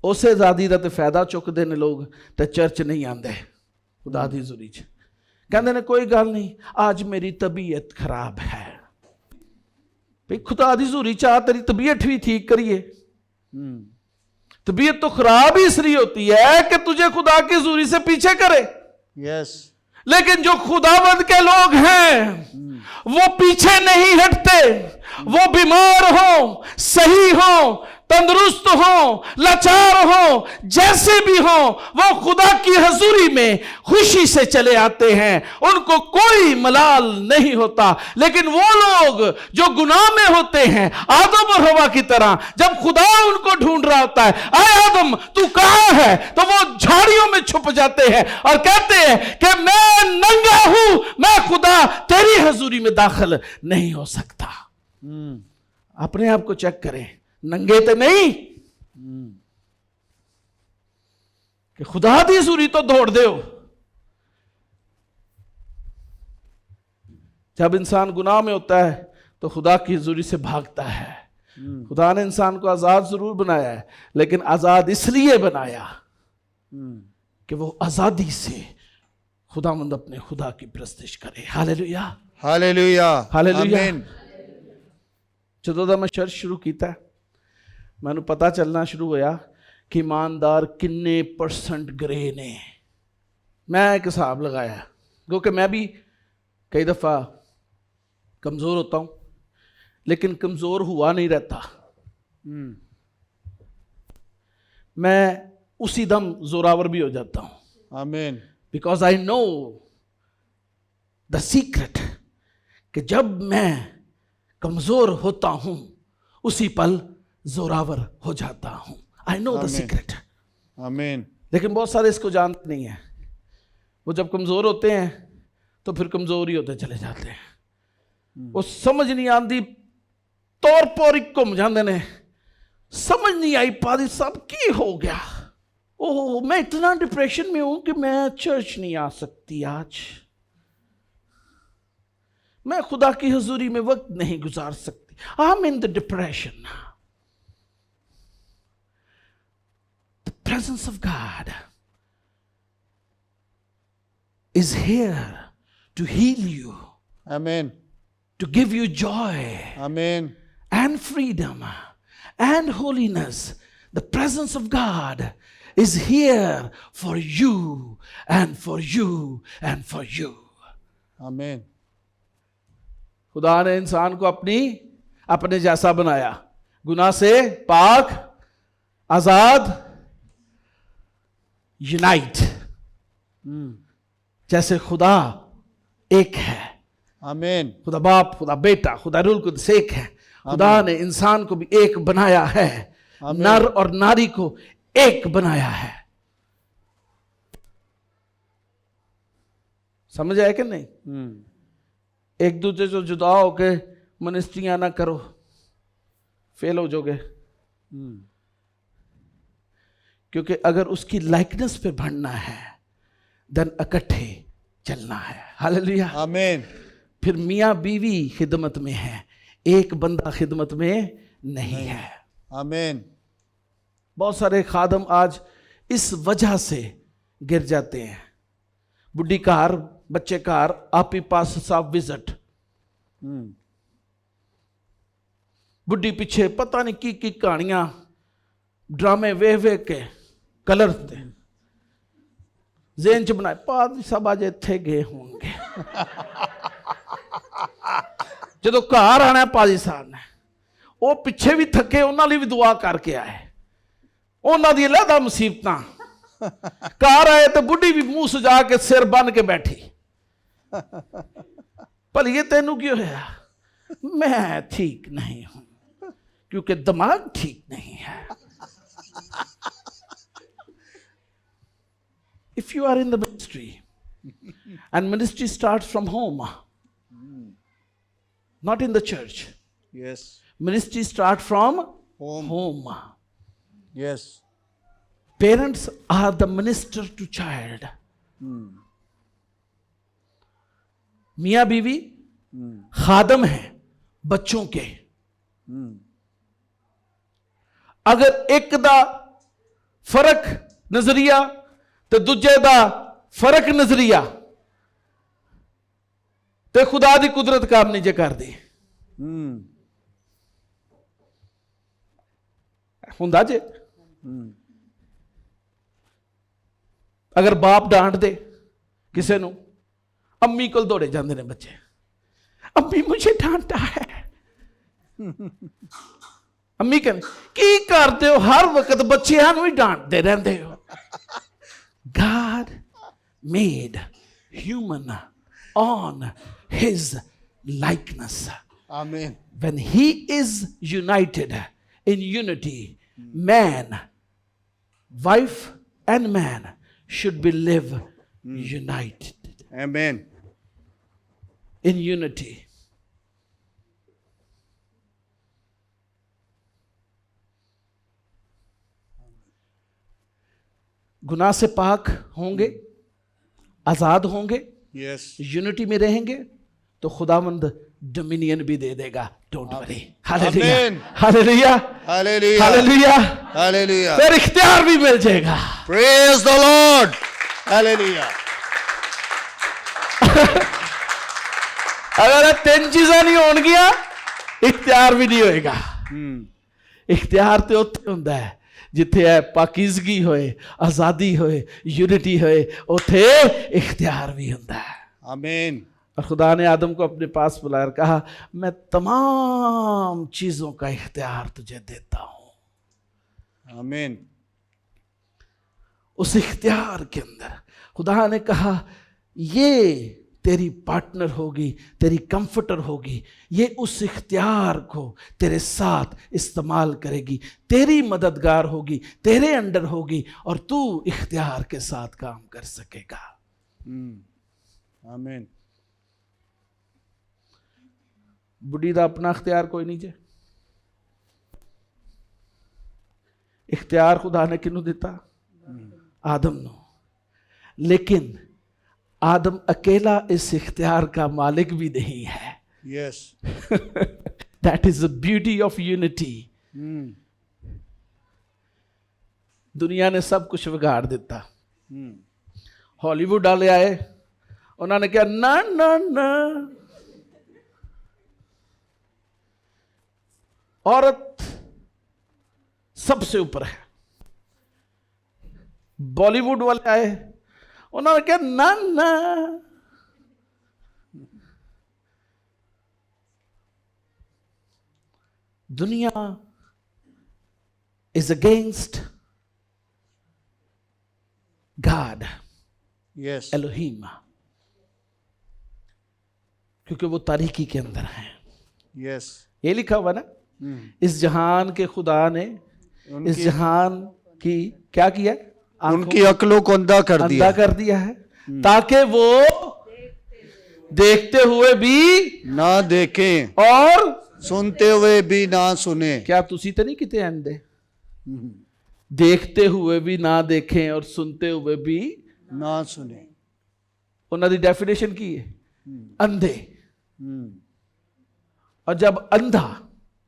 उस आजादी का तो फायदा चुकते हैं लोग तो चर्च नहीं आते। खुदा दी हुजूरी च कहते ने कोई गल नहीं, आज मेरी तबीयत खराब है। भाई खुदा दी हुजूरी चाह तेरी तबीयत भी ठीक करिए। तबीयत तो खराब ही इसलिए होती है कि तुझे खुदा की हुजूरी से पीछे करे। यस। लेकिन जो खुदावंद के लोग हैं वो पीछे नहीं हटते। वो बीमार हो, सही हो, तंदुरुस्त हो, लाचार हो, जैसे भी हो, वो खुदा की हजूरी में खुशी से चले आते हैं। उनको कोई मलाल नहीं होता। लेकिन वो लोग जो गुनाह में होते हैं, आदम और हवा की तरह, जब खुदा उनको ढूंढ रहा होता है, आए आदम तू कहां है, तो वो झाड़ियों में छुप जाते हैं और कहते हैं कि मैं नंगा हूं, मैं खुदा तेरी हजूरी में दाखिल नहीं हो सकता। अपने आप को चेक करें, नंगे तो नहीं कि खुदा दी हजूरी तो दौड़ दो। जब इंसान गुनाह में होता है तो खुदा की हजूरी से भागता है। खुदा ने इंसान को आजाद जरूर बनाया है, लेकिन आजाद इसलिए बनाया कि वो आजादी से खुदावंद अपने खुदा की प्रस्तिश करे। Hallelujah, hallelujah, hallelujah. आमीन। ਜਦੋਂ ਦਾ मैं चर्च शुरू किया, मैंने पता चलना शुरू होया कि ईमानदार किन्ने % गरे ने। मैं एक हिसाब लगाया, क्योंकि मैं भी कई दफ़ा कमज़ोर होता हूँ, लेकिन कमज़ोर हुआ नहीं रहता। मैं उसी दम जोरावर भी हो जाता हूँ। आमीन। Because I know the secret कि जब मैं कमज़ोर होता हूँ उसी पल जोरावर हो जाता हूँ। I know the secret. आमीन। लेकिन बहुत सारे इसको जानते नहीं हैं। वो जब कमज़ोर होते हैं तो फिर कमज़ोर ही होते चले जाते हैं। वो समझ नहीं आती, तौर पर घूम जाते ने, समझ नहीं आई पादी सब की हो गया। ओह, मैं इतना डिप्रेशन में हूं कि मैं चर्च नहीं आ सकती आज, मैं खुदा की हजूरी में वक्त नहीं गुजार सकती। I am in the depression. The presence of God is here to heal you, amen. to give you joy आमीन। and freedom and holiness. The presence of God is here for you and for you and for you. आमीन। खुदा ने इंसान को अपने जैसा बनाया, गुनाह से पाक, आजाद, यूनाइट। जैसे खुदा एक है, आमीन। खुदा बाप, खुदा बेटा, खुदा रूल कुद्स एक है। खुदा ने इंसान को भी एक बनाया है, नर और नारी को एक बनाया है। समझ आया कि नहीं? एक दूसरे से जुदा होके मिनिस्ट्रियां ना करो, फेल हो जाओगे। क्योंकि अगर उसकी लाइकनेस पे बढ़ना है देन इकट्ठे चलना है। हालेलुया, आमीन। फिर मियाँ बीवी खिदमत में है, एक बंदा खिदमत में नहीं है। आमीन। बहुत सारे खादम आज इस वजह से गिर जाते हैं। बुढ़ी घर, बच्चे घर, आपी पास सब विजिट। बुढ़ी पिछे पता नहीं की कहानियां ड्रामे वेख वेख के कलर थे जेन च बनाए, पादरी साहब अज इत्थे गए होंगे। जो घर आना पादरी साहब ने, वो पिछे भी थके, उन्होंने भी दुआ करके आए, उन्होंने अलहदा मुसीबत। घर आए तो बुढ़ी भी मुंह सजा के सिर बन के बैठी, भलिए तेनू क्यों होया? मैं ठीक नहीं हूं क्योंकि दिमाग ठीक नहीं है। If you are in the ministry and ministry starts from home, not in the church. Yes. Ministry starts from home. Yes. Parents are the minister to child. मियाँ बीवी खादम हैं बच्चों के। अगर एक दा फर्क नजरिया तो दूजे दा फर्क नजरिया ते खुदा दी कुदरत काम नहीं जे कर दी। हुंदा जे अगर बाप डांट दे किसे नु, अम्मी कोल दौड़े जाते हैं बच्चे, अम्मी मुझे डांटा है। अम्मी कहने की करते हो, हर वक्त बच्चों ही डांटते रहते हो। God made human on his likeness. Amen. When he is united in unity, man, wife and man should be live united. Amen. In unity. गुनाह से पाक होंगे, आजाद होंगे, Yes. यूनिटी में रहेंगे तो खुदावंद डोमिनियन भी दे देगा। Don't worry. Hallelujah, Amen. Hallelujah, Hallelujah. Hallelujah. Hallelujah. फिर इख्तियार भी मिल जाएगा। Praise the Lord. Hallelujah. अगर 3 चीज़ां नहीं होणगियां, इख्तियार भी नहीं होएगा। इख्तियार तो उत्थे हुंदा है जिथे है पाकीज़गी होए, आज़ादी होए, यूनिटी होए, उथे इख्तियार भी हुंदा है। Amen. और खुदा ने आदम को अपने पास बुलाया और कहा, मैं तमाम चीजों का इख्तियार तुझे देता हूं। Amen. उस इख्तियार के अंदर खुदा ने कहा, ये तेरी पार्टनर होगी, तेरी कंफर्टर होगी, ये उस इख्तियार को तेरे साथ इस्तेमाल करेगी, तेरी मददगार होगी, तेरे अंडर होगी और तू इख्तियार के साथ काम कर सकेगा। Amen. बुढ़ी दा अपना इख्तियार कोई नहीं जे। इख्तियार खुदा ने किनू दिता? आदम नो। लेकिन आदम अकेला इस इख्तियार का मालिक भी नहीं है। Yes. That is the beauty of unity. दुनिया ने सब कुछ बिगाड़ दिता। हॉलीवुड वाले आए, उन्होंने कहा ना ना ना, औरत सबसे ऊपर है। बॉलीवुड वाले आए, उन्होंने कहा ना ना, दुनिया is against God, Yes. Elohim, क्योंकि वो तारीकी के अंदर हैं। Yes. ये लिखा हुआ ना, इस जहान के खुदा ने इस जहान की क्या किया? उनकी अक्लों को अंधा कर दिया। अंधा कर दिया है ताकि वो देखते हुए भी ना देखें और सुनते हुए भी ना सुने। क्या तुसी तो नहीं किते अंधे? देखते हुए भी ना देखें और सुनते हुए भी ना सुने। उन्होंने डेफिनेशन की है अंधे। और जब अंधा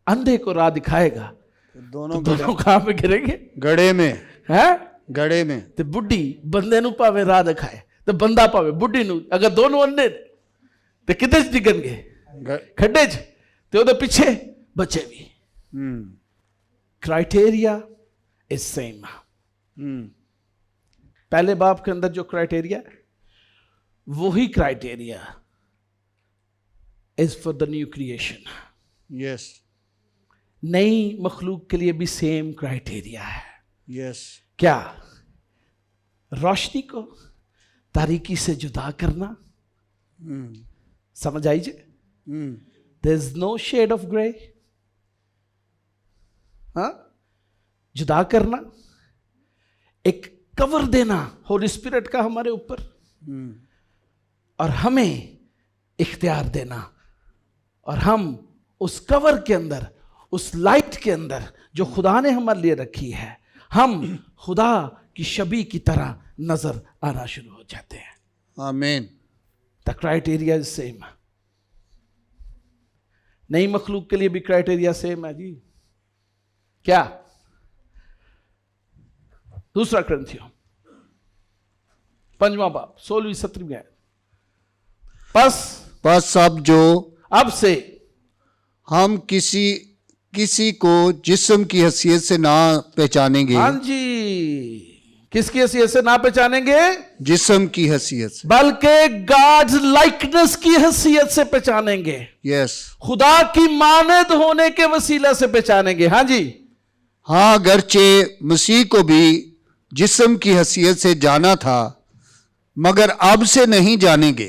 अंधे को राह दिखाएगा तो दोनों कहां पे गिरेंगे? गड़े में। हैं? गड़े में। ते बुढ़ी बंदे नु भावे राह दिखाए ਤੇ ਬੰਦਾ ਭਾਵੇਂ ਬੁੱਢੀ ਨੂੰ, ਅਗਰ ਦੋਨੋਂ ਅੰਨੇ ਨੇ ਤੇ ਕਿਤੇ ਚ ਡਿੱਗਣਗੇ, ਖੱਡੇ ਚ, ਤੇ ਉਹਦੇ ਪਿੱਛੇ ਬੱਚੇ ਵੀ। Criteria is same. पहले बाप के अंदर जो क्राइटेरिया, वही criteria is for the new creation. Yes नई मखलूक के लिए भी सेम क्राइटेरिया है। यस क्या? रोशनी को तारीकी से जुदा करना। समझ आई जे? There is no shade of grey. हाँ, जुदा करना, एक कवर देना होली स्पिरिट का हमारे ऊपर, और हमें इख्तियार देना, और हम उस कवर के अंदर, उस लाइट के अंदर जो खुदा ने हमारे लिए रखी है, हम खुदा की शबी की तरह नजर आना शुरू हो जाते हैं। आमीन। The criteria is same. नई मखलूक के लिए भी क्राइटेरिया सेम है जी। क्या? दूसरा ग्रंथियों 5वां बाब 16वीं-17वीं आयत। बस अब से हम किसी को जिस्म की हैसियत से ना पहचानेंगे। हाँ जी, किसकी हैसियत से ना पहचानेंगे? जिस्म की हैसियत से, बल्कि गॉड्स लाइकनेस की हैसियत से पहचानेंगे। यस। खुदा की मानद होने के वसीला से पहचानेंगे। हाँ जी। हाँ, अगरचे मसीह को भी जिस्म की हैसियत से जाना था, मगर अब से नहीं जानेंगे,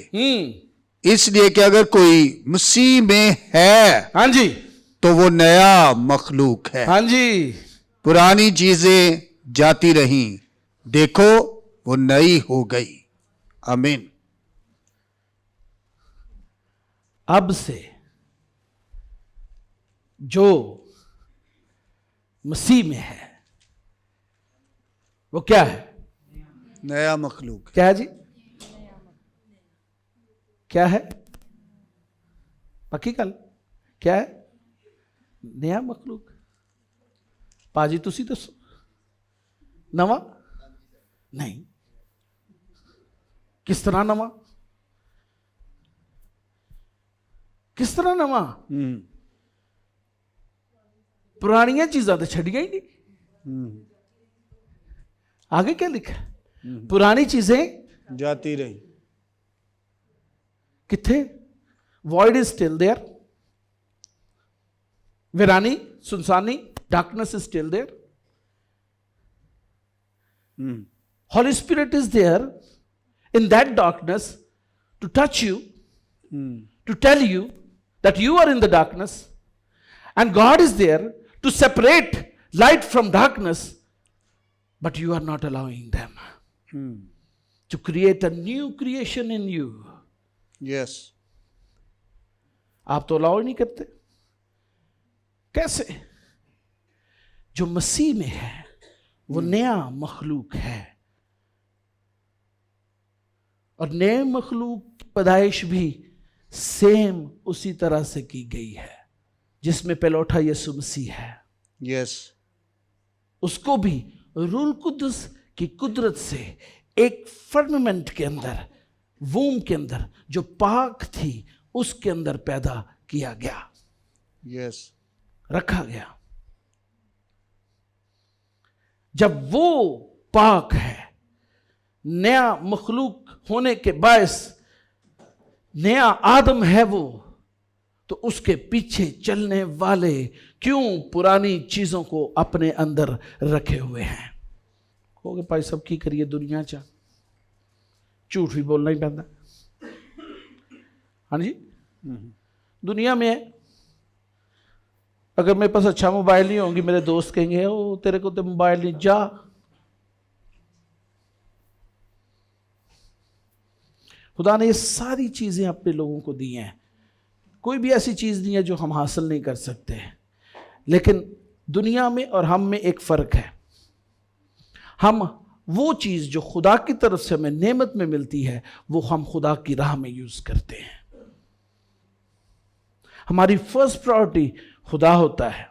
इसलिए कि अगर कोई मसीह में है, हाँ जी, तो वो नया मखलूक है। हाँ जी। पुरानी चीजें जाती रहीं, देखो वो नई हो गई। आमीन। अब से जो मसीह में है वो क्या है? नया मखलूक। क्या है जी? क्या है? पक्की गल क्या है? नया मखलूक। पाजी तुसी दसो, नवा नहीं। किस तरह नवा? किस तरह नवा? पुरानियां चीजां तो छड़ियां ही नहीं। आगे क्या लिखा? पुरानी चीजें जाती रही। किथे? Void is still there. वीरानी, सुनसानी, darkness is still there. Holy Spirit is there in that darkness to touch you, to tell you that you are in the darkness, and God is there to separate light from darkness, but you are not allowing them to create a new creation in you. Yes. आप तो allow नहीं करते। कैसे? जो मसीह में है वो नया मखलूक है, और नए मखलूक की पैदाइश भी सेम उसी तरह से की गई है जिसमें पहलौठा यीशु मसीह है। यस। उसको भी रूल कुद्दुस की कुदरत से एक फर्मेंट के अंदर, वूम के अंदर जो पाक थी उसके अंदर पैदा किया गया। यस। रखा गया। जब वो पाक है, नया मखलूक होने के बायस नया आदम है वो, तो उसके पीछे चलने वाले क्यों पुरानी चीजों को अपने अंदर रखे हुए हैं? कहोगे भाई सब की करिए दुनिया च झूठ भी बोलना ही पैंदा। हाँ जी, दुनिया में अगर मेरे पास अच्छा मोबाइल नहीं होंगी, मेरे दोस्त कहेंगे ओ तेरे को तो मोबाइल नहीं, जा। खुदा ने ये सारी चीजें अपने लोगों को दी हैं। कोई भी ऐसी चीज नहीं है जो हम हासिल नहीं कर सकते, लेकिन दुनिया में और हम में एक फर्क है। हम वो चीज जो खुदा की तरफ से हमें नेमत में मिलती है वो हम खुदा की राह में यूज करते हैं। हमारी फर्स्ट प्रायोरिटी खुदा होता है।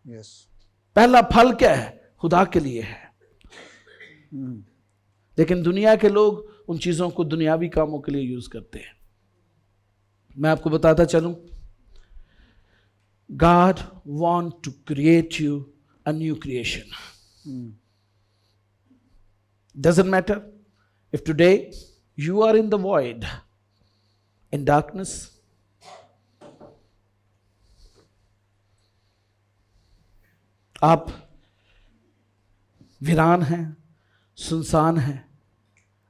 यस। पहला फल क्या है? खुदा के लिए है। लेकिन दुनिया के लोग उन चीजों को दुनियावी कामों के लिए यूज करते हैं। मैं आपको बताता चलूं, God want to create you a new creation. Doesn't matter if today you are in the void, in darkness. आप वीरान हैं, सुनसान हैं,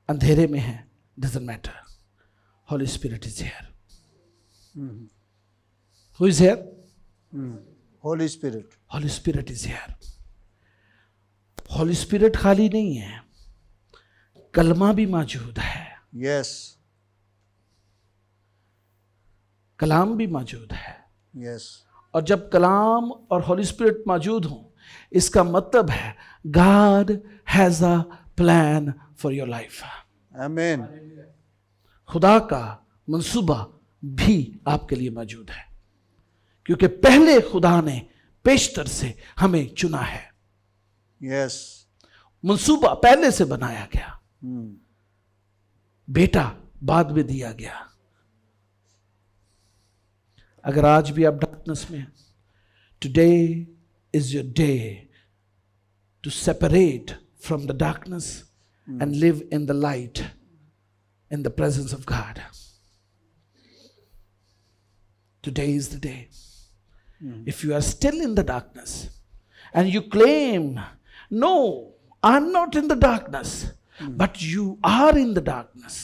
अंधेरे में हैं, doesn't matter. Holy Spirit is here. Who is here? Holy Spirit. Holy Spirit is here. Holy Spirit खाली नहीं है, कलमा भी मौजूद है, Yes. कलाम भी मौजूद है। Yes. और जब कलाम और होली स्पिरिट मौजूद हों, इसका मतलब है God has a plan for your life. Amen. खुदा का मंसूबा भी आपके लिए मौजूद है, क्योंकि पहले खुदा ने पेशतर से हमें चुना है। Yes. मंसूबा पहले से बनाया गया, बेटा बाद में दिया गया। अगर आज भी आप डार्कनेस में हैं, today is your day to separate from the darkness and live in the light in the presence of God. Today is the day. If you are still in the darkness and you claim, no, I'm not in the darkness, but you are in the darkness.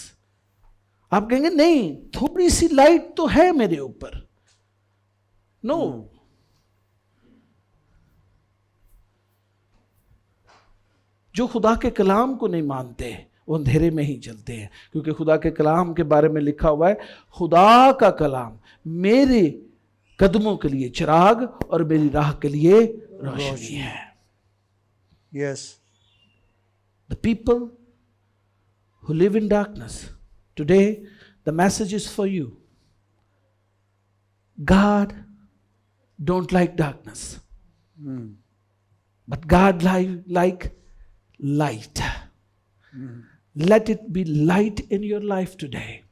आप कहेंगे नहीं, थोड़ी सी light तो है मेरे ऊपर। No. जो खुदा के कलाम को नहीं मानते वो अंधेरे में ही चलते हैं, क्योंकि खुदा के कलाम के बारे में लिखा हुआ है, खुदा का कलाम मेरे कदमों के लिए चिराग और मेरी राह के लिए रोशनी है। Yes. The people who live in darkness, today the message is for you. God don't like darkness, but God like light. Let it be light in your life today.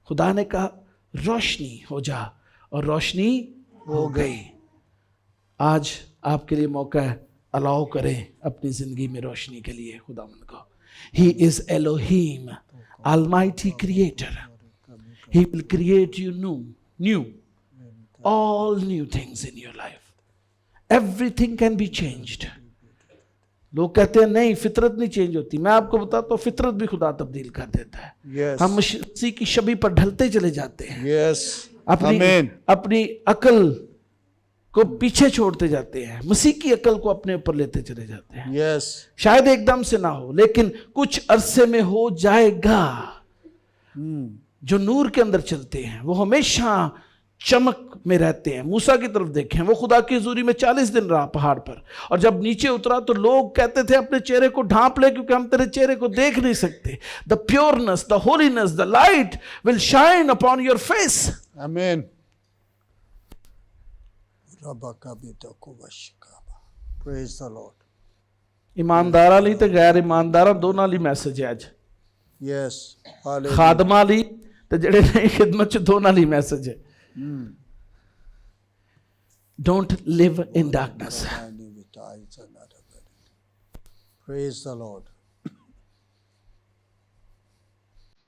खुदा ने कहा रोशनी हो जा, और रोशनी हो गई। आज आपके लिए मौका है, अलाउ करें अपनी जिंदगी में रोशनी के लिए खुदावंद को। He is Elohim, Almighty Creator. He will create you new, all new things in your life. Everything can be changed. लोग कहते हैं नहीं, फितरत नहीं चेंज होती। मैं आपको बताता हूँ, फितरत भी खुदा तब्दील कर देता है। Yes. हम मसीह की छवि पर ढलते चले जाते हैं। Yes. अपनी Amen. अपनी अकल को पीछे छोड़ते जाते हैं, मसीह की अकल को अपने ऊपर लेते चले जाते हैं। Yes. शायद एकदम से ना हो, लेकिन कुछ अरसे में हो जाएगा। जो नूर के अंदर चलते हैं वो हमेशा चमक में रहते हैं। मूसा की तरफ देखें, वो खुदा की हुजूरी में 40 दिन रहा पहाड़ पर, और जब नीचे उतरा तो लोग कहते थे अपने चेहरे को ढांप ले, क्योंकि हम तेरे चेहरे को देख नहीं सकते। The pureness, the holiness, the light will shine upon your face. Amen. Praise the Lord. ईमानदारा ली तो गैर ईमानदारा दोनों ली मैसेज है आज। Yes. Hallelujah. खादमा ली तो जड़े नहीं खिदमत च दोनों ली मैसेज है। Don't live in darkness. Praise the Lord.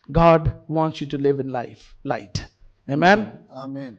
God wants you to live in light. Amen. Amen.